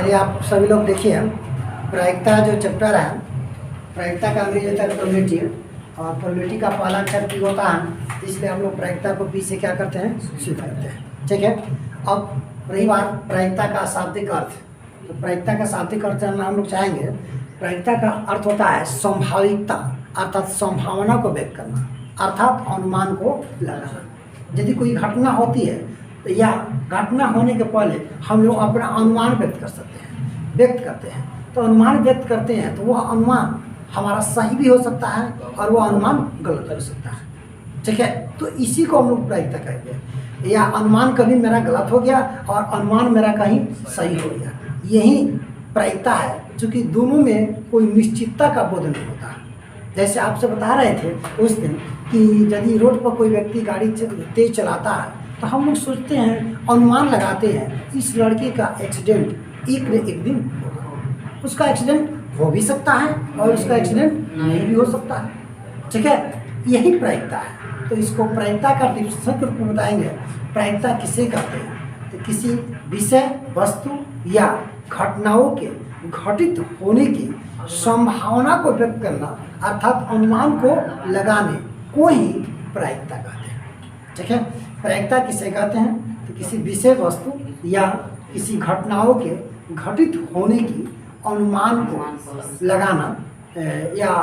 चलिए आप सभी लोग देखिए, प्रायिकता जो चैप्टर है, प्रायिकता का अंग्रेजी होता है प्रोबेबिलिटी, और प्रोबेबिलिटी का पहला अक्षर पी होता है, इसलिए हम लोग प्रायिकता को पी से क्या करते हैं, शुरू करते हैं। ठीक है। अब रही बात प्रायिकता का शाब्दिक अर्थ, तो प्रायिकता का शाब्दिक अर्थ जानना हम लोग चाहेंगे। प्रायिकता का अर्थ होता है संभाविकता, अर्थात संभावना को व्यक्त करना, अर्थात अनुमान को लगाना। यदि कोई घटना होती है या घटना होने के पहले हम लोग अपना अनुमान व्यक्त करते हैं, तो अनुमान व्यक्त करते हैं तो वह अनुमान हमारा सही भी हो सकता है और वह अनुमान गलत हो सकता है। ठीक है। तो इसी को हम लोग प्रायिकता कहेंगे। या अनुमान कभी मेरा गलत हो गया और अनुमान मेरा कहीं सही हो गया, यही प्रायिकता है। क्योंकि दोनों में कोई निश्चितता का बोध नहीं होता। जैसे आपसे बता रहे थे उस दिन कि यदि रोड पर कोई व्यक्ति गाड़ी तेज चलाता है तो हम लोग सोचते हैं, अनुमान लगाते हैं इस लड़के का एक्सीडेंट एक न एक दिन होगा। उसका एक्सीडेंट हो भी सकता है और उसका एक्सीडेंट नहीं भी हो सकता है। ठीक है। यही प्रायिकता है। तो इसको प्रायिकता का डिफिनेशन के रूप में बताएंगे। प्रायिकता किसे कहते हैं? तो किसी विषय, वस्तु या घटनाओं के घटित होने की संभावना को व्यक्त करना, अर्थात अनुमान को लगाने को ही प्रायिकता कहते हैं। ठीक है। प्रायिकता किसे कहते हैं? तो किसी विषय, वस्तु या किसी घटनाओं के घटित होने की अनुमान को लगाना या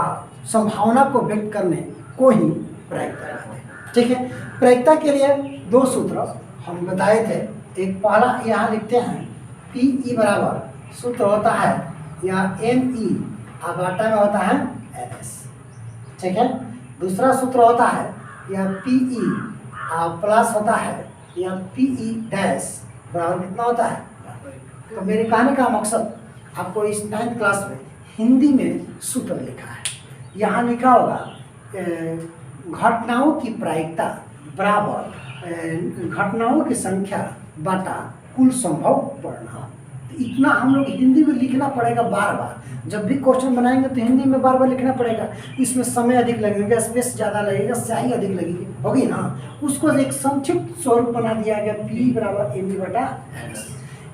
संभावना को व्यक्त करने को ही प्रायिकता कहते हैं। ठीक है। प्रायिकता के लिए दो सूत्र हम बताए थे। एक पहला यहाँ लिखते हैं, PE बराबर सूत्र होता है या NE आगाटा में होता है NS। ठीक है। दूसरा सूत्र होता है या PE प्लस होता है या PE डैश बराबर कितना होता है। तो मेरे कहने का मकसद, आपको इस 9th क्लास में हिंदी में सूत्र लिखा है। यहाँ लिखा होगा घटनाओं की प्रायिकता बराबर घटनाओं की संख्या बटा कुल संभव परिणाम। तो इतना हम लोग हिंदी में लिखना पड़ेगा बार बार। जब भी क्वेश्चन बनाएंगे तो हिंदी में बार बार लिखना पड़ेगा। इसमें समय अधिक लगेगा, स्पेस ज़्यादा लगेगा, स्याही अधिक लगेगी, होगी ना। उसको एक संक्षिप्त स्वरूप बना दिया गया, PE बराबर NE बटा NS।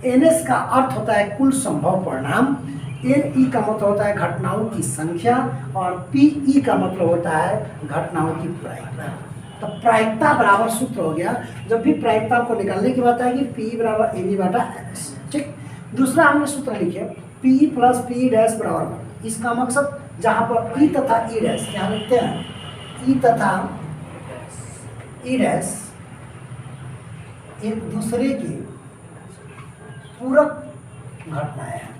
NS का अर्थ होता है कुल संभव परिणाम, NE का मतलब होता है घटनाओं की संख्या और PE का मतलब होता है घटनाओं की प्रायिकता। तो प्रायिकता बराबर सूत्र हो गया। जब भी प्रायिकता को निकालने की बात आएगी, PE बराबर NE बटा NS। ठीक। दूसरा हमने सूत्र लिखे, PE प्लस PE डैश बराबर। इसका मकसद जहाँ पर E तथा E डैश, यहाँ लिखते हैं E तथा E डैश एक दूसरे की पूरक घटनाएं हैं।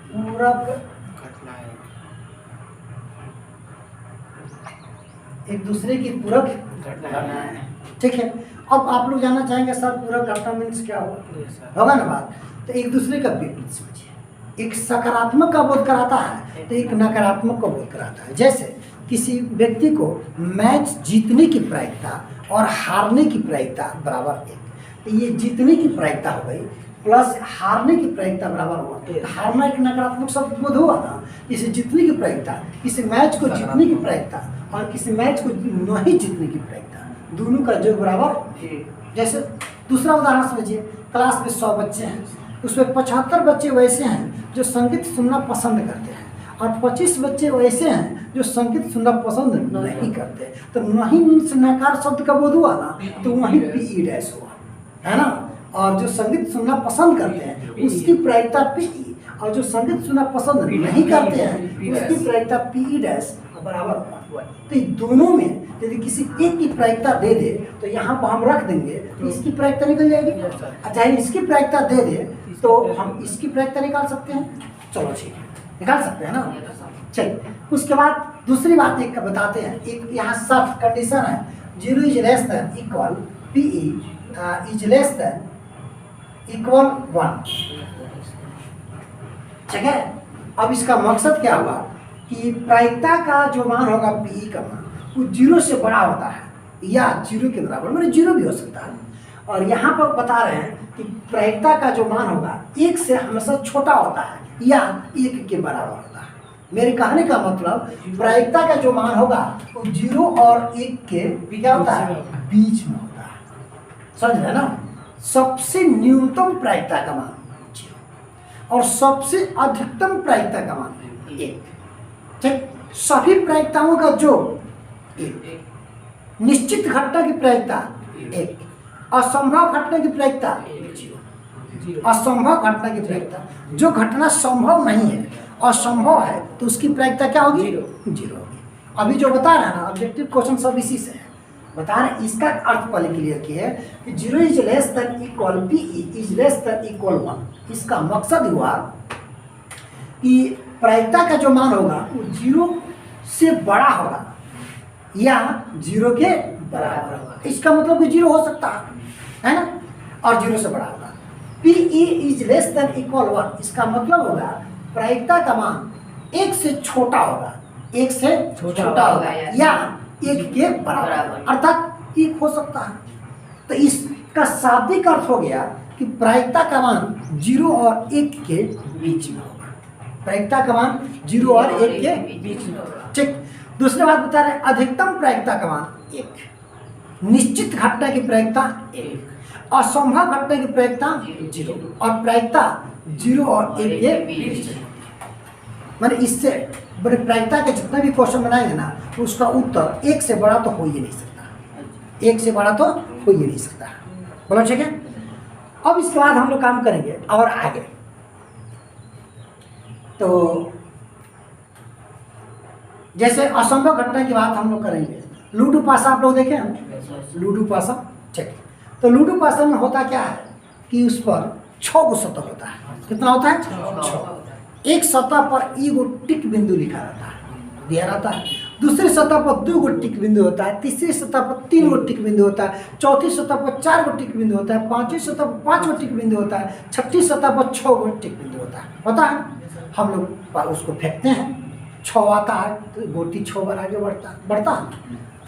पूरक एक दूसरे की पूरक घटनाएं हैं। ठीक है। अब आप लोग जानना चाहेंगे सर पूरक घटना मीन्स क्या होगा ना बात। तो एक दूसरे का विपरीत समझिए। एक सकारात्मक का बोध कराता है तो एक नकारात्मक का बोध कराता है। जैसे किसी व्यक्ति को मैच जीतने की प्रायिकता और हारने की प्रायिकता बराबर एक, तो ये जीतने की प्रायिकता हो गई प्लस हारने की प्रायिकता बराबर हुआ। तो हारना एक नकारात्मक शब्द बोध हुआ ना। इसे जीतने की प्रायिकता, किसी मैच को जीतने की प्रायिकता और किसी मैच को नहीं जीतने की प्रायिकता, दोनों का योग बराबर। जैसे दूसरा उदाहरण समझिए, क्लास में 100 बच्चे हैं, उसमें 75 बच्चे वैसे हैं जो संगीत सुनना पसंद करते हैं और 25 बच्चे वैसे हैं जो संगीत सुनना पसंद नहीं करते। तो नहीं मीन्स नकार शब्द का बोध हुआ ना, तो वहीं PE डैश हुआ, है ना। और जो संगीत सुनना पसंद करते हैं उसकी प्रायिकता PE, और जो संगीत सुनना पसंद नहीं करते हैं उसकी प्रायिकता PE डैश बराबर हुआ। तो दोनों में यदि किसी एक की प्रायिकता दे दे तो यहाँ पर हम रख देंगे तो इसकी प्रायिकता निकल जाएगी। अच्छा, इसकी प्रायिकता दे दे तो हम इसकी प्रायिकता निकाल सकते हैं। चलो ठीक है, निकाल सकते हैं ना। चलिए, उसके बाद दूसरी बात एक बताते हैं। एक यहाँ शर्त कंडीशन है, 0 is less than equal PE is less than equal 1। ठीक है। अब इसका मकसद क्या हुआ कि प्रायिकता का जो मान होगा PE का मान वो 0 से बड़ा होता है या 0 के बराबर, मतलब 0 भी हो सकता है। और यहाँ पर बता रहे हैं कि प्रायिकता का जो मान होगा 1 से हमेशा छोटा होता है या 1 के बराबर होता है। मेरे कहने का मतलब प्रायिकता का जो मान होगा वो 0 और 1 के क्या होता है, बीच में होता है। समझ रहे ना। सबसे न्यूनतम प्रायिकता का मान 0, और सबसे अधिकतम प्रायिकता का मान 1। ठीक, सभी प्रायिकताओं का जोड़ 1, निश्चित घटना की प्रायिकता 1, असंभव घटना की प्रायिकता 0। असंभव घटना की प्रायिकता, जो घटना संभव नहीं है, असंभव है, तो उसकी प्रायिकता क्या होगी? 0 होगी। अभी जो बता रहा है ना, ऑब्जेक्टिव क्वेश्चन सब इसी से है। बता रहे, इसका अर्थ पहले क्लियर किए कि 0 is less than equal P is less than equal 1। इसका मकसद हुआ कि प्रायिकता का जो मान होगा वो 0 से बड़ा होगा या 0 के बराबर होगा। इसका मतलब कि 0 हो सकता है ना, और 0 से बड़ा होगा। P is less than equal 1, इसका मतलब होगा प्रायिकता का मान 1 से छोटा होगा, 1 से छोटा होगा या 1 के बराबर, अर्थात 1 हो सकता है। तो इसका शाब्दिक अर्थ हो गया कि प्रायिकता का मान 0 और 1 के बीच में होगा। प्रायिकता का मान 0 और 1 के बीच में होगा। ठीक, दूसरी बात बता रहे, अधिकतम प्रायिकता का मान 1, निश्चित घटना की प्रायिकता 1, असंभव घटना की प्रायिकता 0 और प्रायिकता 0 और 1 के बीच में। मैंने इससे बड़े प्रायिकता के जितने भी क्वेश्चन बनाएंगे ना, तो उसका उत्तर 1 से बड़ा तो हो ही नहीं सकता, 1 से बड़ा तो हो ही नहीं सकता। बोलो ठीक है। अब इसके बाद हम लोग काम करेंगे और आगे, तो जैसे असंभव घटना की बात हम लोग करेंगे। लूडो पासा आप लोग देखे हैं, लूडो पासा। ठीक, तो लूडो पासा में होता क्या है कि उस पर 6 गो सतह होता है। कितना होता है? 6। एक सतह पर 1 गो टिक बिंदु लिखा रहता है, दिया रहता है। दूसरी सतह पर 2 गो टिक बिंदु होता है, तीसरी सतह पर 3 गो टिक बिंदु होता है, चौथी सतह पर 4 गो टिक बिंदु होता है, पांचवी सतह पर 5 गो टिक बिंदु होता है, छठी सतह पर 6 गो टिक बिंदु होता है। हम लोग उसको फेंकते हैं, 6 आता है तो गोटी 6 बार आगे बढ़ता है।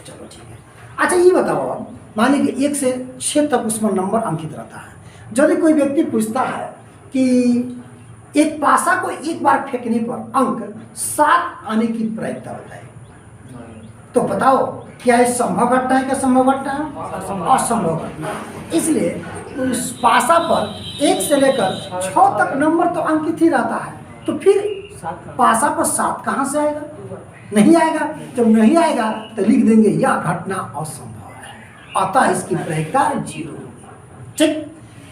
चलो ठीक है। अच्छा ये बताओ, मान लीजिए कि 1 से 6 तक उसमें नंबर अंकित रहता है। यदि कोई व्यक्ति पूछता है कि एक पासा को एक बार फेंकने पर अंक 7 आने की प्रायिकता बताए, तो बताओ क्या ये संभव घटना है? क्या संभव घटना है? असंभव घटना। इसलिए उस पासा पर 1 से लेकर 6 तक नंबर तो अंकित ही रहता है, तो फिर पासा पर 7 कहाँ से आएगा? नहीं आएगा। जब नहीं आएगा तो लिख देंगे यह घटना असंभव है, अतः इसकी प्रायिकता 0। ठीक,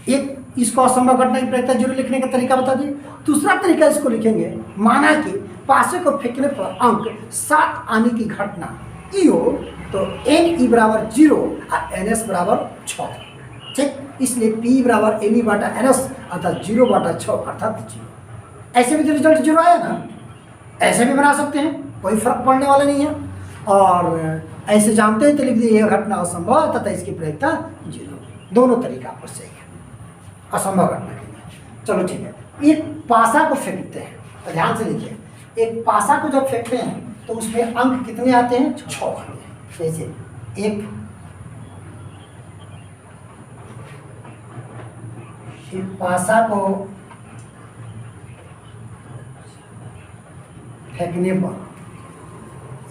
एक इसको असंभव घटना की प्रायिकता 0 लिखने का तरीका बता दिए। दूसरा तरीका इसको लिखेंगे, माना कि पासे को फेंकने पर अंक 7 आने की घटना ई हो, तो NE बराबर 0 और NS बराबर 6। ठीक, इसलिए P बराबर NE बटा NS अर्थात 0 बटा 6 अर्थात 0। ऐसे भी तो रिजल्ट 0 आया ना, ऐसे भी बना सकते हैं, कोई फर्क पड़ने वाला नहीं है। और ऐसे जानते हैं तो लिख दिए यह घटना असंभव है तथा इसकी प्रायिकता 0। दोनों तरीका पर सही है असंभव घटना के लिए। चलो ठीक है। एक पासा को फेंकते हैं तो ध्यान से देखिए, एक पासा को जब फेंकते हैं तो उसमें अंक कितने आते हैं? 6 आते हैं। जैसे एक पासा को फेंकने पर,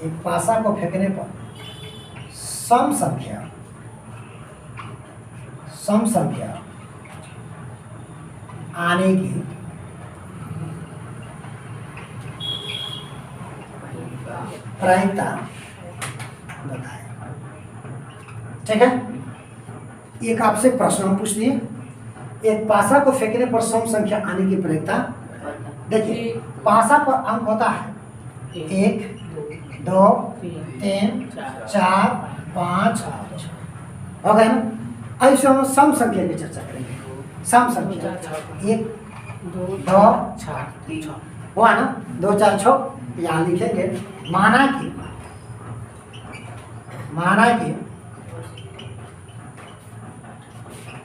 एक पासा को फेंकने पर सम संख्या आने की प्रायिकता बताएं। ठीक है। एक आपसे प्रश्न पूछ लिए, एक पासा को फेंकने पर सम संख्या आने की प्रायिकता। देखिए पासा पर अंक होता है 1 2 3 4 5 हो गया ना। ऐसे हम सम संख्या की चर्चा करेंगे। सम संख्या 1 2 4 3 हुआ ना, 2 4 6 यहाँ लिखेंगे। माना कि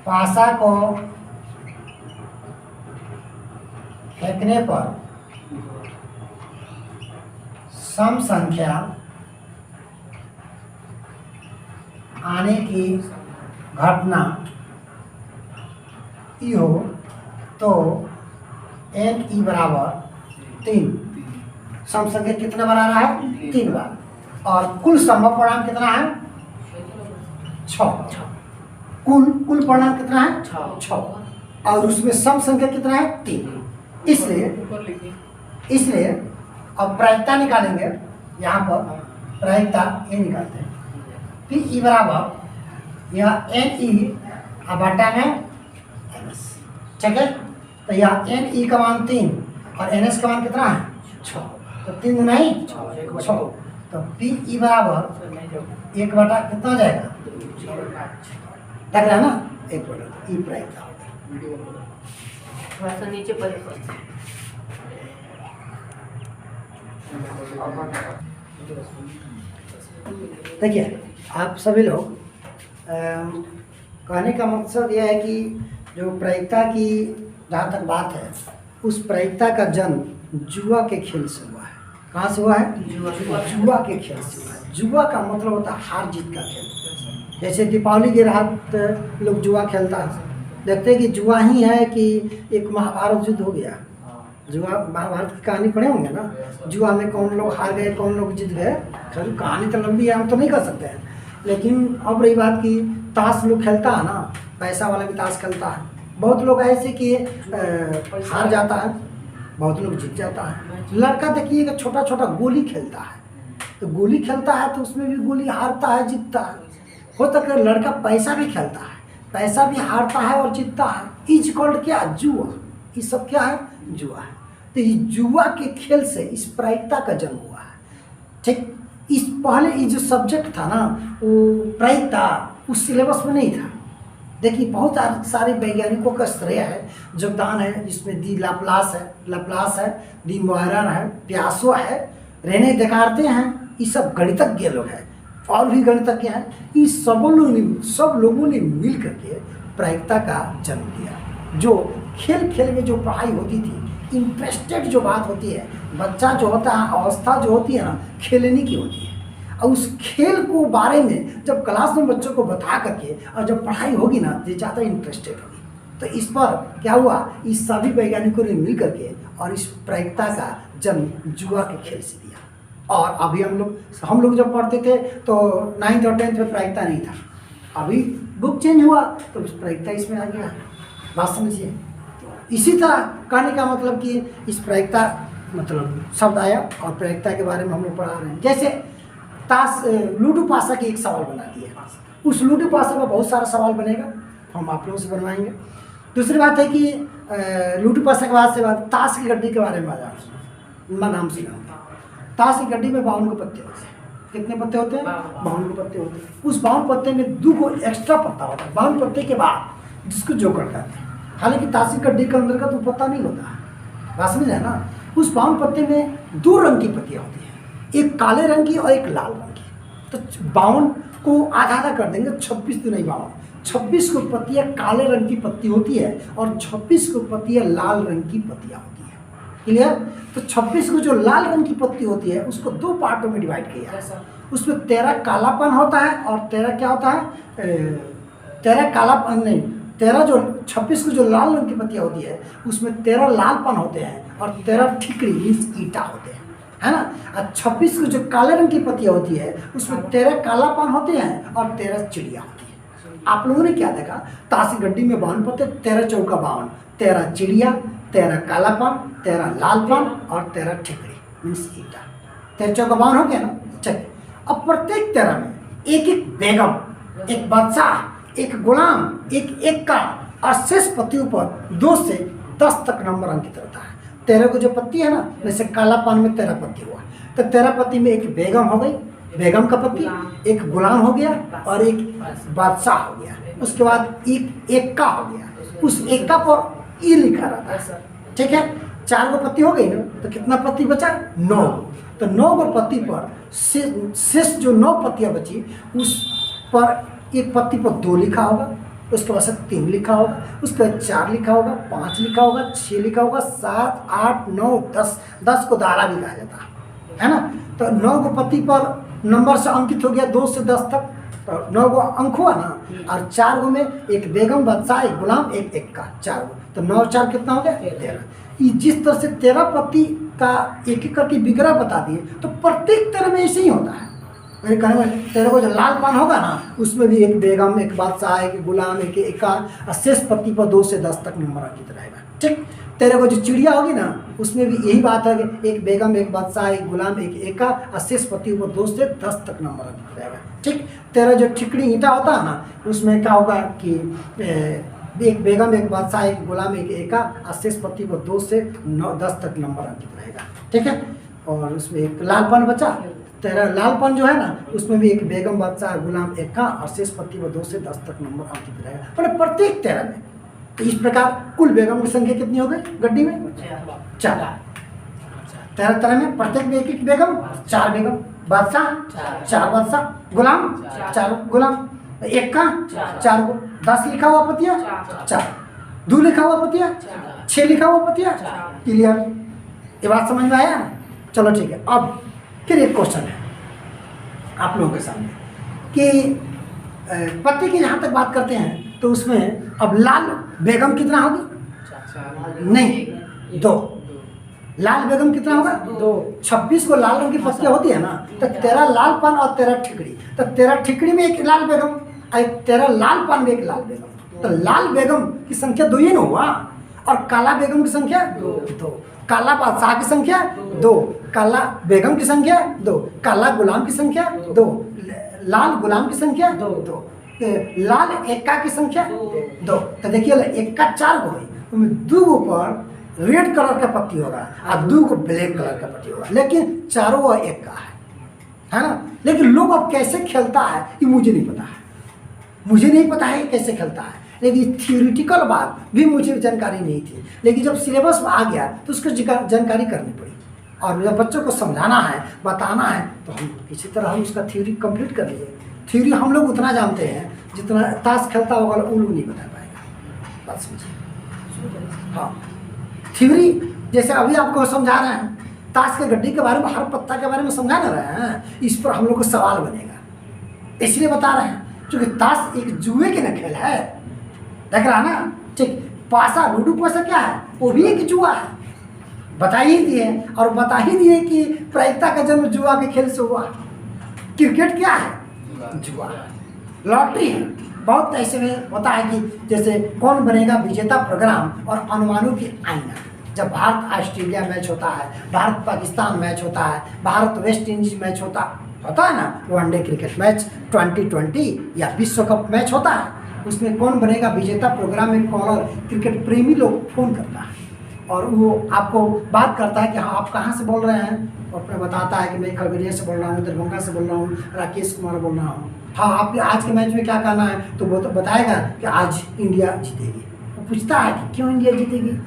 पासा को फेंकने पर सम संख्या आने की घटना ई हो, तो NE बराबर 3। सम संख्या कितने बार आ रहा है? 3 बार। और कुल संभव परिणाम कितना है? 6। कुल परिणाम कितना है? 6। और उसमें सम संख्या कितना है? 3। इसलिए अब प्रायिकता निकालेंगे। यहाँ पर प्रायिकता ये निकालते हैं, पी ई बराबर यह एन ई बटा में एन एस, ठीक है। तो यह एन ई का मान 3 और एन एस का मान कितना है 6, तो 3 गुना ही 6, तो पी ई बराबर 1 बटा कितना हो जाएगा, लग रहा है ना, 1 बटा ई प्रायिकता होगा। नीचे पर देखिए आप सभी लोग कहने का मकसद यह है कि जो प्रायिकता की जहाँ तक बात है, उस प्रायिकता का जन्म जुआ के खेल से हुआ है। कहाँ से हुआ है? जुआ के खेल से हुआ है। जुआ का मतलब होता है हार जीत का खेल। जैसे दीपावली की रात लोग जुआ खेलता है, देखते हैं कि जुआ ही है कि एक महाभारत युद्ध हो गया। जुआ महाभारत की कहानी पढ़े होंगे ना, जुआ में कौन लोग हार गए कौन लोग जीत गए। चलो कहानी तो लंबी है, हम तो नहीं कर सकते हैं, लेकिन अब रही बात की ताश लोग खेलता है ना, पैसा वाला भी ताश खेलता है। बहुत लोग ऐसे कि हार जाता है, बहुत लोग जीत जाता है। लड़का देखिएगा छोटा छोटा गोली खेलता है, तो गोली खेलता है तो उसमें भी गोली हारता है जीतता है। हो तक लड़का पैसा भी खेलता है, पैसा भी हारता है और जीतता है। इज कॉल्ड क्या? जुआ। ये सब क्या है? जुआ है। तो ये जुआ के खेल से इस प्रायिकता का जन्म हुआ है, ठीक। इस पहले ये जो सब्जेक्ट था ना, वो प्रायिकता उस सिलेबस में नहीं था। देखिए बहुत सारे वैज्ञानिकों का श्रेय है, योगदान है, जिसमें डी लाप्लास है, डी मोयरर है, पियासो है, रेने देकार्ते हैं। ये सब गणितज्ञ लोग हैं और भी गणितज्ञ हैं। ये सब लोगों ने मिल करके प्रायिकता का जन्म दिया। जो खेल में जो पढ़ाई होती थी, इंटरेस्टेड जो बात होती है, बच्चा जो होता है, अवस्था जो होती है ना, खेलने की होती है। और उस खेल को बारे में जब क्लास में बच्चों को बता करके और जब पढ़ाई होगी ना, तो ज़्यादा इंटरेस्टेड होगी। तो इस पर क्या हुआ, इस सभी वैज्ञानिकों ने मिल करके और इस प्रायिकता का जन्म जुआ के खेल से दिया। और अभी हम लोग जब पढ़ते थे तो 9th और 10th में प्रायिकता नहीं था। अभी बुक चेंज हुआ तो प्रायिकता इसमें आ गया। बात समझिए। इसी तरह कहने का मतलब कि इस प्रायिकता मतलब शब्द आया और प्रायिकता के बारे में हम लोग पढ़ा रहे हैं। जैसे ताश लूडो पासा की एक सवाल बना दिया, उस लूडो पासा का बहुत सारा सवाल बनेगा, हम आप लोगों से बनवाएंगे। दूसरी बात है कि लूडो पासा के बाद से ताश की गड्डी के बारे में नाम सुना। ताश की गड्डी में 52 पत्ते होते हैं। कितने पत्ते होते हैं? 52 पत्ते होते हैं। उस 52 पत्ते में 2 को एक्स्ट्रा पत्ता होता है 52 पत्ते के बाद, जिसको जोकर कहते हैं। हालांकि ताश की गड्डी के अंदर का तो पत्ता नहीं होता, बात समझ है ना। उस 52 पत्ते में 2 रंग की पत्तियाँ होती हैं, एक काले रंग की और एक लाल रंग की। तो 52 को आधा कर देंगे, 26 तो नहीं 52, 26 को पत्तियाँ काले रंग की पत्ती होती है और 26 को पत्तियाँ लाल रंग की पत्तियाँ होती है। क्लियर? तो 26 को जो लाल रंग की पत्ती होती है उसको 2 पार्टों में डिवाइड किया है। उसमें 13 कालापन होता है और 13 क्या होता है, 13 कालापन नहीं, 13 जो 26 को जो लाल रंग की पत्तियाँ होती है उसमें 13 लालपन होते हैं और 13 ठिकरी मीन्स ईटा होते हैं, है ना। और 26 को जो काले रंग की पत्तियाँ होती है उसमें 13 कालापन होते हैं और 13 चिड़िया होती है। आप लोगों ने क्या देखा, ताश की गड्डी में 52 पत्ते, 13 चौका 52, 13 चिड़िया, 13 कालापन, 13 लालपन और 13 ठिकरी मीन्स ईटा। 13 चौका 52 हो गया ना। चलिए अब प्रत्येक 13 में एक एक बेगम, एक बादशाह, एक गुलाम, एक एक्का और शेष पत्तियों पर 2 से 10 तक नंबर अंकित रहता है। 13 को जो पत्ती है ना, जैसे कालापन में 13 पत्ती हुआ, तो 13 पत्ती में एक बेगम हो गई, बेगम का पत्ती, एक गुलाम हो गया और एक बादशाह हो गया। उसके बाद एक एक्का हो गया, उस एक्का पर ई लिखा रहता है, ठीक है। 4 गो पत्ती हो गई ना, तो कितना पत्ती बचा? 9। तो 9 गो पत्ती पर शेष जो 9 पत्तियाँ बची उस पर एक पत्ती पर 2 लिखा होगा, उसके बाद 3 लिखा होगा, उसके बाद 4 लिखा होगा, 5 लिखा होगा, 6 लिखा होगा, 7, 8, 9, 10 को दारा भी कहा जाता है ना। तो 9 गो पत्ती पर नंबर से अंकित हो गया 2 से 10 तक, तो 9 गो अंक हुआ ना। और 4 गो में एक बेगम, बादशाह, एक गुलाम, एक एक्का, 4 गो, तो 9 4 कितना हो गया? 13। जिस तरह से 13 पत्ती का एक एक करके विग्रह बता दिए, तो प्रत्येक 13 में ऐसे ही होता है। मेरे कहने में तेरे को जो लालपान होगा ना उसमें भी एक बेगम, एक बादशाह, एक गुलाम, एक एका, और शेष पत्ती पर 2 से 10 तक नंबर अंकित रहेगा। ठीक, तेरे को जो चिड़िया होगी ना उसमें भी यही बात है कि एक बेगम, एक बादशाह, एक गुलाम, एक एका, और शेष पत्ती पर 2 से 10 तक नंबर अंकित रहेगा। ठीक, तेरा जो ठिकड़ी ईंटा होता है ना उसमें क्या होगा कि एक बेगम, एक बादशाह, एक गुलाम, एक एका, और शेष पत्ती पर 2 से 10 तक नंबर अंकित रहेगा। ठीक है, और उसमें एक लालपान बचा, तेरा लालपान जो है ना उसमें भी एक बेगम, बादशाह, गुलाम, एका, और शेष पत्ती पर 2 से 10 तक नंबर अंकित रहेगा। मतलब प्रत्येक तेरा में। तो इस प्रकार कुल बेगम की संख्या कितनी हो गई गड्डी में? 4। तेरह तरह में प्रत्येक में एक बेगम, 4 बेगम, बादशाह 4 बादशाह, गुलाम 4 गुलाम, एका 4 को, 10 लिखा हुआ पतिया 4, 2 लिखा हुआ पतिया 6 लिखा हुआ पतिया। क्लियर? ये बात समझ में आया? चलो ठीक है। अब फिर एक क्वेश्चन है आप लोगों के सामने कि पति की जहाँ तक बात करते हैं तो उसमें अब लाल बेगम कितना होगी? नहीं, 2। लाल बेगम कितना होगा? 2। 26 को लाल रंग की पत्तियाँ होती है ना, तो तेरा लाल पान और तेरा ठिकड़ी, तो तेरा ठिकड़ी में एक लाल बेगम, तेरा लाल पान में एक लाल बेगम, तो लाल बेगम की संख्या 2 ही ना हुआ, और काला बेगम की संख्या 2, काला बादशाह की संख्या 2, काला बेगम की संख्या 2, काला गुलाम की संख्या 2, लाल गुलाम की संख्या 2, लाल एका की संख्या 2। तो देखिए एका 4 को गई, उनमें 2 ऊपर रेड कलर का पत्ती होगा और 2 को ब्लैक कलर का पत्ती होगा, लेकिन चारों एक का है ना। लेकिन लोग अब कैसे खेलता है ये मुझे नहीं पता है, मुझे नहीं पता है कैसे खेलता है, लेकिन थियोरिटिकल बात भी मुझे जानकारी नहीं थी। लेकिन जब सिलेबस में आ गया तो उसको जानकारी करनी पड़ी, और जब बच्चों को समझाना है, बताना है, तो हम किसी तरह हम उसका थ्योरी कंप्लीट कर लिए। थ्योरी हम लोग उतना जानते हैं जितना ताश खेलता होगा वो लोग नहीं बता पाएगा। बात समझिए? हाँ, थ्योरी जैसे अभी आपको समझा रहे हैं, ताश के गड्डी के बारे में, हर पत्ता के बारे में समझा ना रहे हैं, इस पर हम लोग को सवाल बनेगा, इसलिए बता रहे हैं क्योंकि ताश एक जुए के न खेल है। देख रहा है ना? ठीक, पासा, लूडो पासा क्या है? वो भी एक जुआ है, बता ही दिए, और बता ही दिए कि प्रायिकता का जन्म जुआ के खेल से हुआ। क्रिकेट क्या है? जुआ। लॉटरी है, बहुत ऐसे में होता है कि जैसे कौन बनेगा विजेता प्रोग्राम और अनुमानों की आईना। जब भारत ऑस्ट्रेलिया मैच होता है, भारत पाकिस्तान मैच होता है, भारत वेस्ट इंडीज मैच होता है ना, वनडे क्रिकेट मैच 2020 या विश्व कप मैच होता है, उसमें कौन बनेगा विजेता प्रोग्राम में कॉलर क्रिकेट प्रेमी लोग फोन करता है और वो आपको बात करता है कि हाँ आप कहाँ से बोल रहे हैं, और अपने बताता है कि मैं खगड़िया से बोल रहा हूँ, दरभंगा से बोल रहा हूँ, राकेश कुमार बोल रहा हूँ। हाँ, आप आज के मैच में क्या करना है, तो वो तो बताएगा कि आज इंडिया जीतेगी। वो पूछता है कि क्यों इंडिया जीतेगी?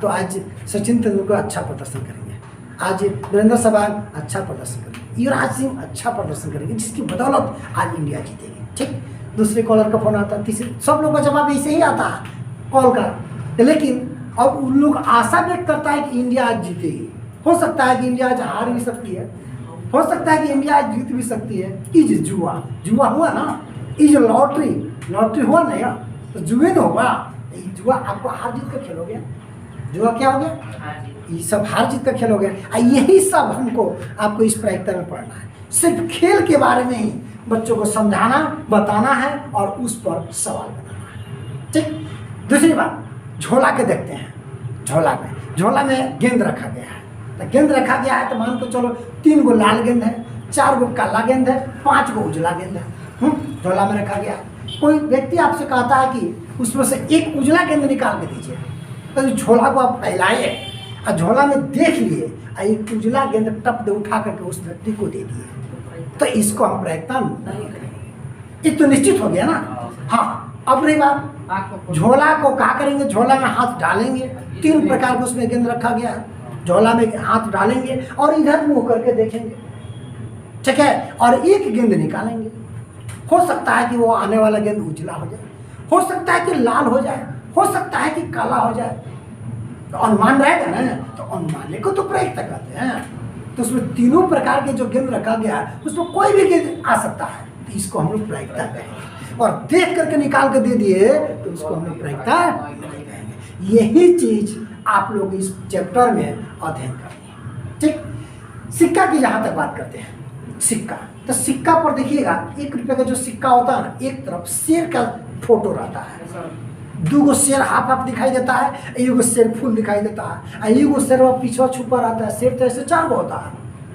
तो आज सचिन तेंदुलकर अच्छा प्रदर्शन करेंगे, आज वीरेंद्र सहवाग अच्छा प्रदर्शन करेंगे, युवराज सिंह अच्छा प्रदर्शन करेंगे, जिसकी बदौलत आज इंडिया जीतेगी। ठीक, दूसरे कॉलर का फोन आता है, तीसरे, सब लोग का जवाब ऐसे ही आता है कॉल का। लेकिन अब उन लोग आशा व्यक्त करता है कि इंडिया आज जीतेगी। हो सकता है कि इंडिया आज हार भी सकती है, हो सकता है कि इंडिया आज जीत भी सकती है। इज जुआ, जुआ हुआ ना, इज लॉटरी हुआ ना यार, तो जुए ना हुआ। जुआ आपको हार जीत का खेल हो गया, जुआ क्या हो गया? ये सब हार जीत का खेल हो गया। यही सब हमको आपको इस प्रायिकता में पढ़ना है, सिर्फ खेल के बारे में ही बच्चों को समझाना, बताना है और उस पर सवाल बनाना है। ठीक, दूसरी बात, झोला के देखते हैं। झोला में गेंद रखा गया है, तो गेंद रखा गया है तो मान के चलो 3 गो लाल गेंद है, 4 गो काला गेंद है, 5 गो उजला गेंद है। झोला में रखा गया। कोई व्यक्ति आपसे कहता है कि उसमें से एक उजला गेंद निकाल के दीजिए, तो झोला को आप फैलाए और झोला में देख लिए और एक उजला गेंद टप दे उठा करके उस व्यक्ति को दे दिए, तो इसको हम प्रायिकता नहीं करेंगे। ये तो निश्चित हो गया ना। हाँ, अब रही बात, झोला को क्या करेंगे? झोला में हाथ डालेंगे, 3 प्रकार का उसमें गेंद रखा गया है। झोला में हाथ डालेंगे और इधर मुंह करके देखेंगे, ठीक है, और एक गेंद निकालेंगे। हो सकता है कि वो आने वाला गेंद उजला हो जाए, हो सकता है कि लाल हो जाए, हो सकता है कि काला हो जाए, तो अनुमान रहेगा ना, तो अनुमान को तो प्रायिकता कहते हैं। तो उसमें 3 प्रकार के जो गेंद रखा गया है उसमें कोई भी गेंद आ सकता है, तो इसको हम लोग प्रायिकता कहेंगे। और देख करके निकाल के दे दिए तो उसको हम लोग प्रायिकता नहीं कहेंगे। यही चीज आप लोग इस चैप्टर में अध्ययन करेंगे। ठीक, सिक्का की जहाँ तक बात करते हैं, सिक्का तो सिक्का पर देखिएगा 1 रुपये का जो सिक्का होता है ना, एक तरफ शेर का फोटो रहता है, 2 शेर हाफ हाफ दिखाई देता है, 1 शेर फुल दिखाई देता है, 1 शेर वो पीछे छुपा रहता है, शेर तो ऐसे 4 होता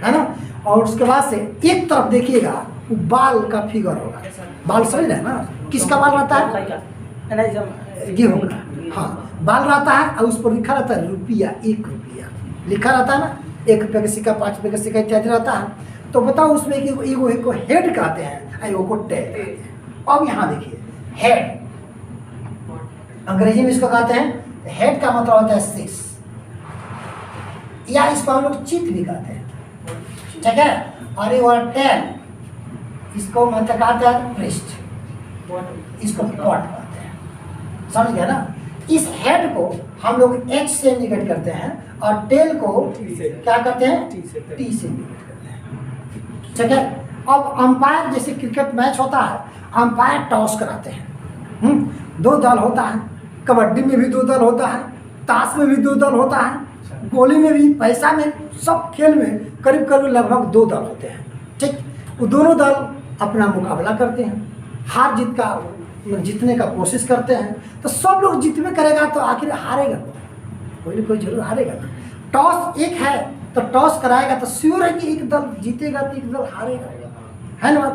है ना। और उसके बाद से एक तरफ देखिएगा वो बाल का फिगर होगा, बाल समझ रहे हैं ना, किसका बाल रहता है, गेहूँ का, हाँ बाल रहता है, और उस पर लिखा रहता है रुपया, 1 रुपया लिखा रहता है ना, 1 रुपये का सिक्का, 5 रुपये का सिक्का इत्यादि रहता है। तो बताओ उसमें एक को हेड कहते हैं, एगो को टेल कहते हैं। अब यहाँ देखिए हेड, अंग्रेजी में इसको कहते हैं, हेड का मतलब होता है शीश, या इसको हम लोग चित भी कहते हैं, ठीक है। और ये और टेल, इसको मतलब कहते हैं पृष्ठ, इसको पॉट कहते हैं, समझ गया ना। इस हेड को हम लोग एच से निगेट करते हैं और टेल को क्या करते हैं, टी से निगेट करते हैं, ठीक है। अब अंपायर, जैसे क्रिकेट मैच होता है, अंपायर टॉस कराते हैं, 2 दल होता है, कबड्डी में भी 2 दल होता है, ताश में भी 2 दल होता है, गोली में भी, पैसा में, सब खेल में करीब करीब लगभग 2 दल होते हैं, ठीक। वो दोनों दल अपना मुकाबला करते हैं, हार जीत का जीतने का कोशिश करते हैं। तो सब लोग जीतने करेगा तो आखिर हारेगा कोई ना कोई जरूर हारेगा ना। टॉस एक है तो टॉस कराएगा तो श्योर है कि एक दल जीतेगा तो एक दल हारेगा, है ना।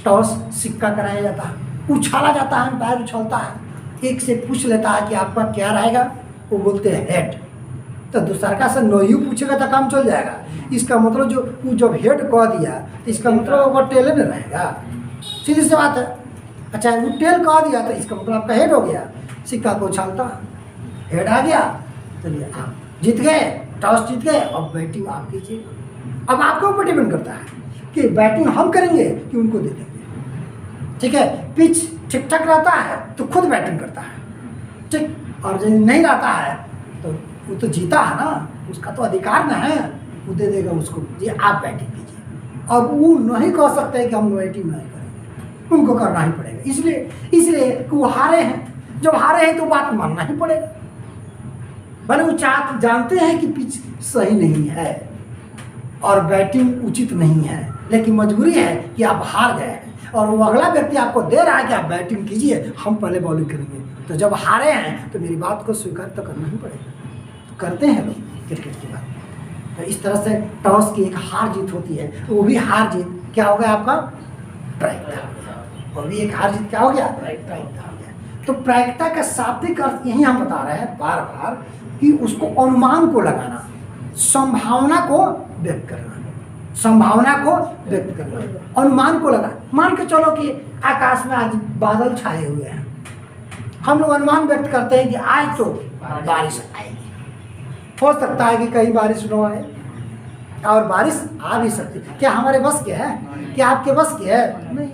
टॉस सिक्का कराया जाता है, उछाला जाता है, पैर उछलता है, एक से पूछ लेता है कि आपका क्या रहेगा, वो बोलते हैं हेड, तो दूसरा का से नोयू पूछेगा तो काम चल जाएगा। इसका मतलब जो जब हेड कह दिया तो इसका मतलब वो टेल में रहेगा, सीधी सी बात है। अच्छा वो टेल कह दिया तो इसका मतलब आपका हेड हो गया, सिक्का को उछालता, हेड आ गया, चलिए आप जीत गए, टॉस जीत गए, अब बैटिंग आप कीजिए। अब आपके ऊपर डिपेंड करता है कि बैटिंग हम करेंगे कि उनको दे देंगे, ठीक है। पिच ठीक ठाक रहता है तो खुद बैटिंग करता है, ठीक, और जो नहीं रहता है तो वो तो जीता है ना, उसका तो अधिकार ना है, वो दे देगा उसको, जी आप बैटिंग कीजिए। और वो नहीं कह सकते कि हम बैटिंग नहीं करेंगे, उनको करना ही पड़ेगा, इसलिए कि वो हारे हैं, जब हारे हैं तो बात मानना ही पड़ेगा। भले वो जानते हैं कि पिच सही नहीं है और बैटिंग उचित नहीं है, लेकिन मजबूरी है कि आप हार गए हैं और वो अगला व्यक्ति आपको दे रहा है कि आप बैटिंग कीजिए, हम पहले बॉलिंग करेंगे। तो जब हारे हैं तो मेरी बात को स्वीकार तो करना ही पड़ेगा, तो करते हैं लोग क्रिकेट की बात। तो इस तरह से टॉस की एक हार जीत होती है, वो भी हार जीत क्या हो गया आपका, प्रायिकता, और भी एक हार जीत क्या हो गया, प्रायिकता हो गया। तो प्रायिकता का शाब्दिक अर्थ यही हम बता रहे हैं बार बार कि उसको अनुमान को लगाना, संभावना को व्यक्त करना, संभावना को व्यक्त करना, अनुमान को लगा। मान के चलो कि आकाश में आज बादल छाए हुए हैं, हम लोग अनुमान व्यक्त करते हैं कि आज तो बारिश आएगी, हो सकता है कि कहीं बारिश न आए और बारिश आ भी सकती है। क्या हमारे बस के है, क्या आपके बस के है, नहीं।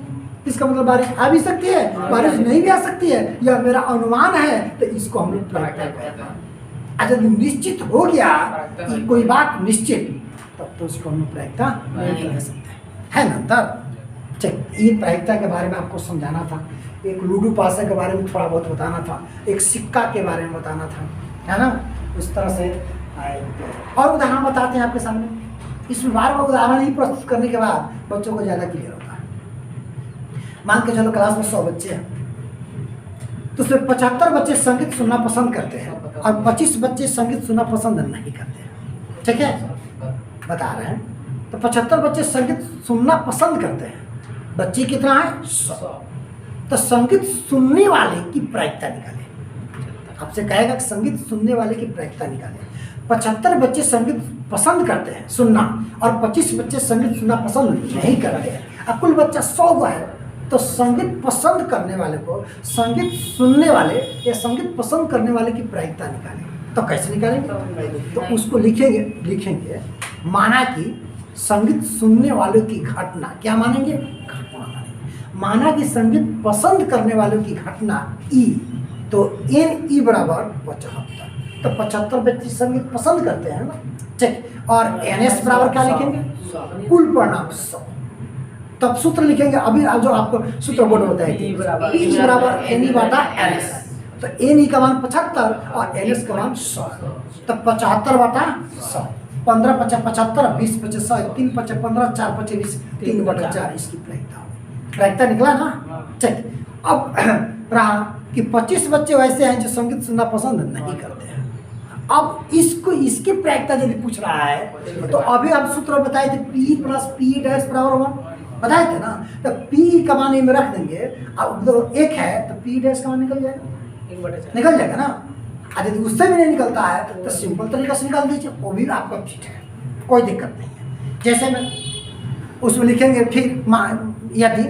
इसका मतलब बारिश आ भी सकती है, बारिश नहीं भी आ सकती है, यह मेरा अनुमान है, तो इसको हम लोग प्रायिकता कहते हैं। जब निश्चित हो गया कि कोई बात निश्चित, तब तो उसको हम प्रायिकता नहीं कह सकते, है ना अंतर। चलिए ये प्रायिकता के बारे में आपको समझाना था, एक लूडो पासा के बारे में थोड़ा बहुत बताना था, एक सिक्का के बारे में बताना था, है ना। उस तरह से और उदाहरण बताते हैं आपके सामने। इसमें बार बार उदाहरण ही प्रस्तुत करने के बाद बच्चों को ज़्यादा क्लियर होता है। मान के चलो क्लास में 100 बच्चे हैं, तो उसमें 75 बच्चे संगीत सुनना पसंद करते हैं और 25 बच्चे संगीत सुनना पसंद नहीं करते हैं, ठीक है, बता रहे हैं। तो 75 बच्चे संगीत सुनना पसंद करते हैं, बच्चे कितना है 100। तो संगीत सुनने वाले की प्रायिकता निकालें, आपसे कहेगा कि संगीत सुनने वाले की प्रायिकता निकालें। 75 बच्चे संगीत पसंद करते हैं सुनना और 25 बच्चे संगीत सुनना पसंद नहीं करते हैं, अब कुल बच्चा 100 है। तो संगीत पसंद करने वाले को संगीत सुनने वाले या संगीत पसंद करने वाले की प्रायिकता निकालें। तो कैसे निकालेंगे, तो उसको लिखेंगे माना कि संगीत सुनने वालों की घटना, क्या मानेंगे, घटना मानेंगे। माना कि संगीत पसंद करने वालों की घटना ई, तो एन ई बराबर 75। तो 75 व्यक्ति संगीत पसंद करते हैं ना, ठीक। और एन एस बराबर क्या लिखेंगे, कुल परिणाम 100। तब सूत्र लिखेंगे, अभी जो आपको सूत्र बोर्ड होता है ई बराबर एन ई बटा एन एस। तो एन ई का मान 75 और एन एस का मान 100, तब 75 बटा 100 15 × 5 = 75, 20 × 5 = 100, 3 × 5 = 15, 4 × 5 = 20, 3/4 इसकी प्रायिकता होगी। प्रायिकता निकला ना? चलिए अब रहा कि 25 बच्चे वैसे हैं जो संगीत सुनना पसंद नहीं करते हैं। अब इसको इसकी प्रायिकता यदि पूछ रहा है तो अभी आप सूत्र बताए थे P + P' = 1 बताए थे ना। तो P का मान में रख देंगे, अब तो 1 है तो P' का मान निकल जाएगा, निकल जाएगा ना। यदि उससे भी नहीं निकलता है तो सिंपल तरीका से निकाल दीजिए, वो भी आपका फिट है, कोई दिक्कत नहीं है। जैसे में उसमें लिखेंगे फिर यदि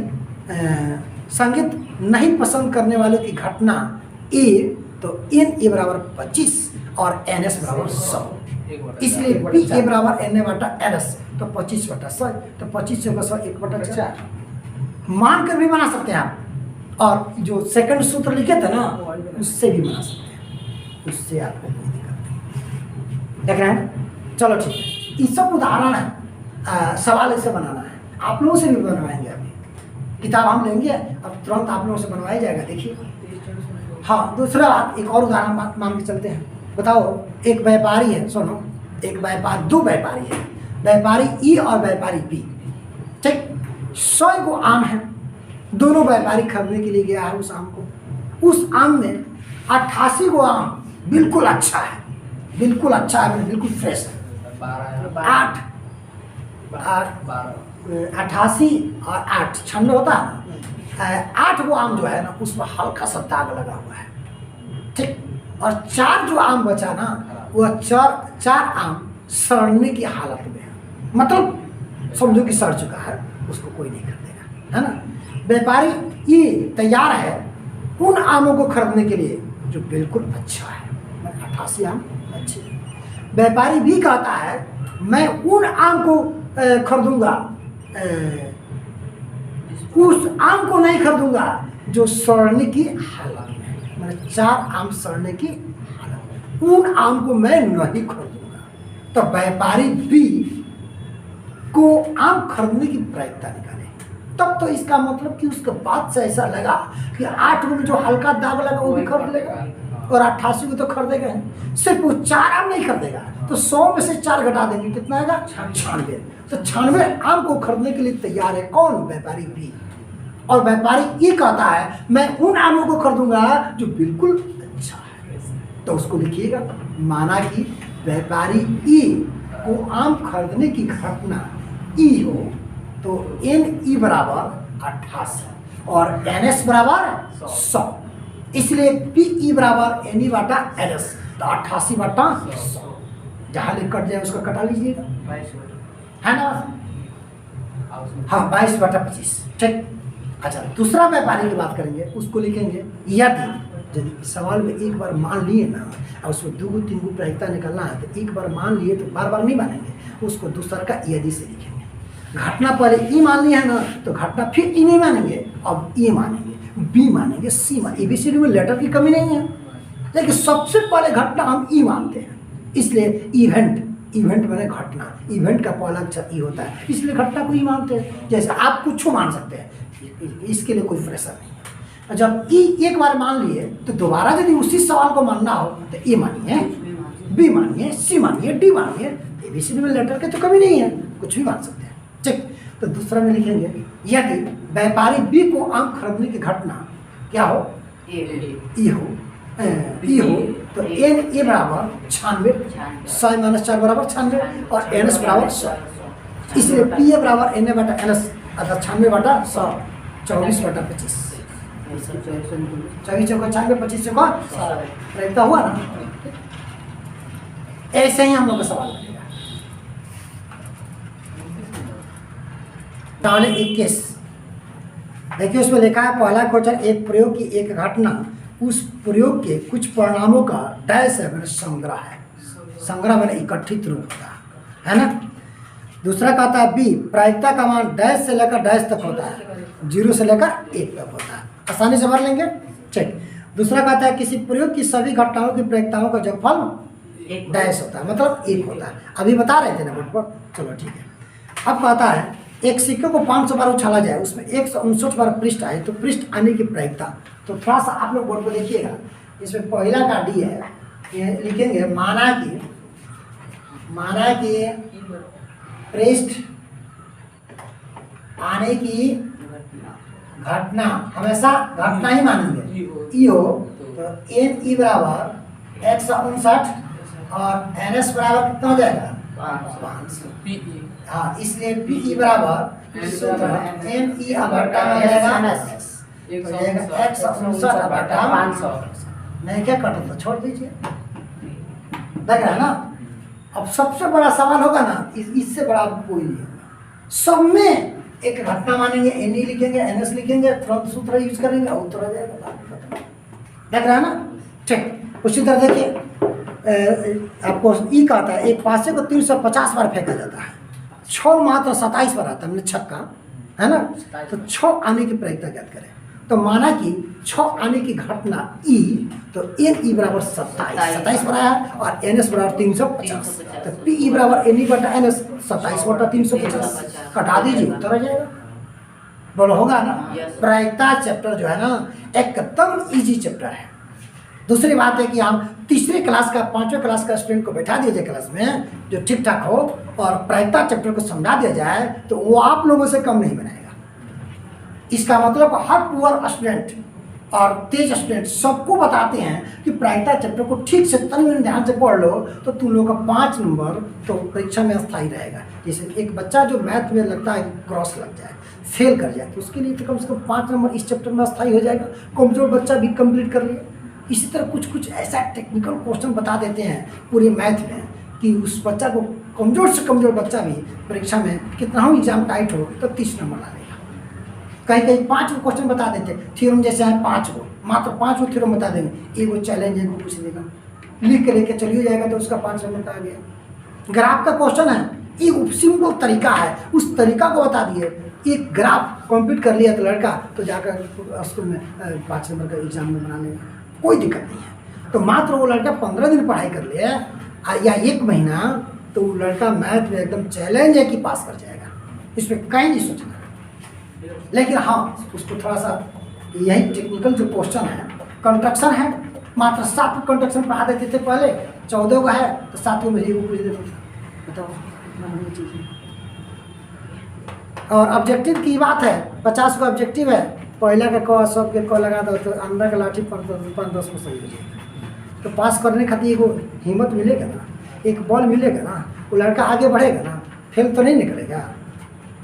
संगीत नहीं पसंद करने वालों की घटना ए तो NA = 25 और NS = 100, इसलिए PA = NA/NS तो 25/100, तो 25 × 100 1/4 मान कर भी बना सकते हैं आप, और जो सेकंड सूत्र लिखे थे ना उससे भी बना सकते हैं, उससे आपको कोई दिक्कत नहीं। देख रहे हैं? चलो ठीक है, ये सब उदाहरण है, सवाल ऐसे बनाना है, आप लोगों से भी बनवाएंगे। अभी किताब हम लेंगे, अब तुरंत आप लोगों से बनवाया जाएगा। देखिए हाँ, दूसरा बात एक और उदाहरण मान के चलते हैं। बताओ एक व्यापारी है, सुनो, दो व्यापारी है, व्यापारी E और व्यापारी B, ठीक। 100 गो आम है, दोनों व्यापारी खरीदने के लिए गया है उस आम को। उस आम में 88 गो आम बिल्कुल अच्छा है, बिल्कुल अच्छा है, बिल्कुल फ्रेश है। 88 और 8 96 होता है ना। 8 गो आम जो है ना उसमें हल्का सा दाग लगा हुआ है, ठीक। और 4 जो आम बचा ना वह 4 आम सड़ने की हालत में है, मतलब समझो कि सड़ चुका है, उसको कोई नहीं खरीदेगा, है ना। व्यापारी ये तैयार है उन आमों को खरीदने के लिए जो बिल्कुल अच्छा है, 88 आम अच्छे। व्यापारी भी कहता है मैं उन आम को खरीदूंगा, उस आम को नहीं खरीदूंगा जो सड़ने की हालत में है, मतलब 4 आम सड़ने की हालत, उन आम को मैं नहीं खरीदूंगा। तो व्यापारी बी को आम खरीदने की प्रायिकता निकाले, तब तो इसका मतलब कि उसके बात से ऐसा लगा कि 8 में जो हल्का दाग लगा वो भी खरीद लेगा और 88 को तो खरीदेगा ही, सिर्फ वो 4 आम नहीं खरीदेगा। तो 100 में से 4 घटा देंगे, कितना आएगा? 96। तो 96 आम को खरीदने के लिए तैयार है कौन? व्यापारी बी। और व्यापारी ये कहता है मैं उन आमों को खरीदूंगा जो बिल्कुल अच्छा है, तो उसको लिखिएगा। माना कि व्यापारी ई को आम खरीदने की घटना ई हो तो NE = 88 और NS = 100, इसलिए PE = NE/NS, तो 88/100 जहाँ लिख कट जाए उसका कटा लीजिएगा, है ना। हाँ 22/25, ठीक। अच्छा दूसरा व्यापारी की बात करेंगे, उसको लिखेंगे यदि सवाल में एक बार मान लिए ना और उसमें 2 3 प्रायिकता निकलना है तो एक बार मान लिए तो बार बार नहीं मानेंगे, उसको दूसरा का यदि से लिखेंगे। घटना पहले ई मान लिया है ना तो घटना फिर ई नहीं मानेंगे, अब ए मानेंगे, बी मानेंगे, सी मानेंगे। ABCD में लेटर की कमी नहीं है, लेकिन सबसे पहले घटना हम ई मानते हैं, इसलिए इवेंट मैंने घटना, इवेंट का पहला अक्षर ई होता है, इसलिए घटना को ई मानते हैं। जैसे आप कुछ मान सकते हैं, इसके लिए कोई प्रेशर नहीं है। जब ई एक बार मान लिए तो दोबारा यदि उसी सवाल को मानना हो तो ए मानिए, बी मानिए, सी मानिए, डी मानिए। ABCD में लेटर की तो कमी नहीं है, कुछ भी मान सकते हैं, ठीक। तो दूसरा में लिखेंगे यदि व्यापारी बी को आम खरीदने की घटना क्या हो? ई हो तो NA = 96, 100 - 4 = 96 और NS = 100, इसलिए PA = NA/NS अर्थात 96/100, 24/25। 24 चौका 96, 25 चौका 100 प्रायिकता हुआ ना। ऐसे ही हम लोग का सवाल बनेगा। ताले 21 देखिए उसमें लिखा है पहला क्वेश्चन, एक प्रयोग की एक घटना उस प्रयोग के कुछ परिणामों का डैश है, मैंने संग्रह है, संग्रह मैंने इकट्ठित रूप होता है ना। दूसरा कहता है बी प्रायिकता का मान डैश से लेकर डैश तक होता है, 0 से लेकर 1 तक होता है, आसानी से भर लेंगे, ठीक। दूसरा कहता है किसी प्रयोग की सभी घटनाओं की प्रायिकताओं का योगफल डैश होता है, मतलब 1 होता है। अभी बता रहे थे ना बोर्ड पर, चलो ठीक है। अब कहता है एक सिक्के को 500 बार उछाला जाए, उसमें 159 बार पृष्ठ आए तो पृष्ठ आने की प्रायिकता, तो थोड़ा सा आप लोग बोर्ड पर देखिएगा। इसमें पहला का डी है, ये लिखेंगे माना कि पृष्ठ आने की घटना, हमेशा घटना ही मानेंगे, ई हो तो एन ई बराबर 159 और एन एस बराबर कितना हो जाएगा 500। हाँ, इसलिए पी ई बराबर सूत्र एन ई बटा में हो जाएगा 159 बटा 500। नहीं क्या कटा था, छोड़ दीजिए, देख रहे हैं ना। अब सबसे बड़ा सवाल होगा ना, इससे बड़ा कोई नहीं होगा। सब में एक घटना मानेंगे, एन ई लिखेंगे, एन एस लिखेंगे, तुरंत सूत्र यूज करेंगे, उत्तर आ जाएगा। देख रहे हैं ना। ठीक, उसी तरह देखिए, आपको ई का आता है, एक पासे को 350 बार फेंका जाता है, 6 मात्र 27 बार आता है, हमने छक्का है ना। तो 6 आने की प्रयत्न ज्ञात करें। तो माना कि 6 आने की घटना ई, तो एन ई बराबर 27 बना है और एन एस बराबर 350। तो पी ई बराबर एन ई बटा एन एस 27 बटा 350 कटा दीजिए, उत्तर आ जाएगा। बोलो होगा ना। प्रायिकता चैप्टर जो है ना एकदम इजी चैप्टर है। दूसरी बात है कि हम तीसरे क्लास का 5वें क्लास का स्टूडेंट को बैठा दीजिए क्लास में जो ठीक ठाक हो और प्रायिकता चैप्टर को समझा दिया जाए तो वो आप लोगों से कम नहीं बनाएगा। इसका मतलब हर पुअर स्टूडेंट और तेज स्टूडेंट सबको बताते हैं कि प्रायिकता चैप्टर को ठीक से तन ध्यान से पढ़ लो तो तुम लोग का 5 नंबर तो परीक्षा में स्थायी रहेगा। जैसे एक बच्चा जो मैथ में लगता है क्रॉस लग जाए, फेल कर जाए, तो उसके लिए तो कम से कम 5 नंबर इस चैप्टर में स्थायी हो जाएगा। कमजोर बच्चा भी कंप्लीट कर लिए। इसी तरह कुछ ऐसा टेक्निकल क्वेश्चन बता देते हैं पूरे मैथ में कि उस बच्चा को, कमजोर से कमजोर बच्चा भी परीक्षा में कितना हो एग्जाम टाइट हो तो 30 नंबर ला लेगा। कहीं 5 क्वेश्चन बता देते, थ्योरम जैसे है 5 को, मात्र 5 को थ्योरम बता देंगे, एगो चैलेंज है, पूछ देगा, लिख के लेके चलिए जाएगा तो उसका 5 नंबर का आ गया। ग्राफ का क्वेश्चन है, एक सिंपल तरीका है, उस तरीका को बता दिए, एक ग्राफ कंप्लीट कर लिया तो लड़का तो जाकर स्कूल में 5 नंबर का एग्जाम में बना लेगा, कोई दिक्कत नहीं है। तो मात्र वो लड़का 15 दिन पढ़ाई कर ले या 1 महीना, तो वो लड़का मैथ में एकदम चैलेंज है कि पास कर जाएगा, इसमें कहीं नहीं सोचना। लेकिन हाँ, उसको थोड़ा सा यही टेक्निकल जो क्वेश्चन है, कंस्ट्रक्शन है, मात्र 7 कंस्ट्रक्शन पढ़ा देते थे पहले, 14 का है तो 7 में ही वो पूछ देते थे। बताओ, और ऑब्जेक्टिव की बात है, 50 का ऑब्जेक्टिव है, पहला का क सब के क लगा दो तो अंदर का लाठी 5-10 में सही हो जाएगा। तो पास करने खातिर एगो हिम्मत मिलेगा ना, एक बॉल मिलेगा ना, वो लड़का आगे बढ़ेगा ना, फेल तो नहीं निकलेगा।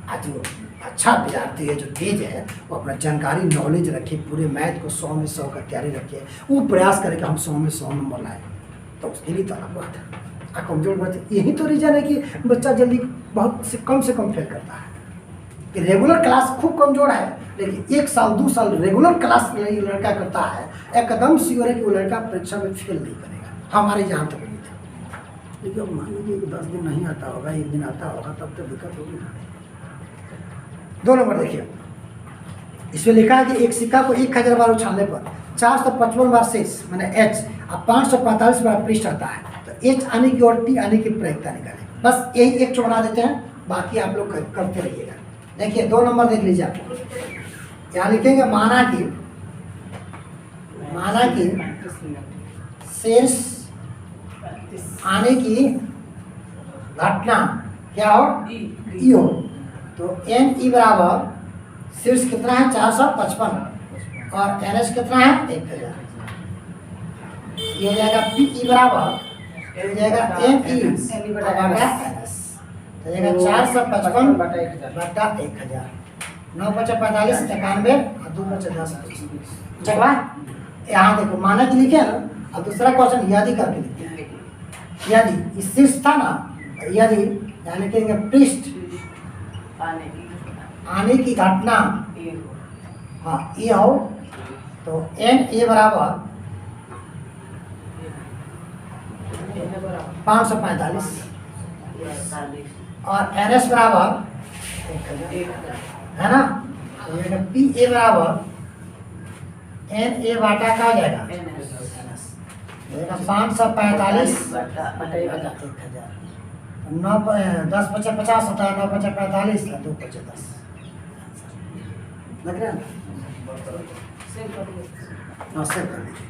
आज वो अच्छा विद्यार्थी है जो तेज है, वो अपना जानकारी नॉलेज रखे, पूरे मैथ को 100 में 100 का तैयारी रखे, वो प्रयास करे कि हम 100 में 100 नंबर लाए, तो उसके लिए तो अलग बात है। कमजोर बच्चे, यही तो रीजन है कि बच्चा जल्दी बहुत से कम फेल करता है। कि रेगुलर क्लास खूब कमजोर है, लेकिन 1 साल 2 साल रेगुलर क्लास लड़का करता है, एकदम श्योर है कि वो लड़का परीक्षा में फेल नहीं करेगा। हमारे यहाँ तक नहीं था, लेकिन अब मान लीजिए 10 दिन नहीं आता होगा, 1 दिन आता होगा, तब तो दिक्कत होगी ना। 2 नंबर देखिए, इसमें लिखा है कि एक सिक्का को 1000 बार उछालने पर 455 बार शेष मैंने एच और 545 बार पृष्ठ आता है, तो एच आने की और टी आने की प्रायिकता निकालें। बस यही एक चो बना देते हैं, बाकी आप लोग करते रहिएगा। देखिए 2 नंबर देख लीजिए आप, यहाँ लिखेंगे माना कि शेष आने की घटना क्या हो, ई हो, तो एन ई बराबर शीर्ष कितना है 455 और एन एस कितना है 1000। ये हो जाएगा पी ई बराबर हो जाएगा एन ई बटा एन एस, तो जाएगा 455 बटा 1000। 9 × 45 91 और 2 × 10 चला। यहाँ देखो माना कि लिखे ना, और दूसरा क्वेश्चन यदि करके लिखते हैं। यदि इस शीर्ष था ना, यदि यहाँ लिखेंगे पृष्ठ आने की घटना हाँ ये हो, तो एन ए बराबर 545 और एन एस बराबर 1000 है ना। तो पी ए बराबर एन ए बाटा का हो जाएगा 545 बटा 1000। 9 10 × 50 होता है, 9 × 45 और 2 × 10 लग रहा है ना। सेव कर लीजिए।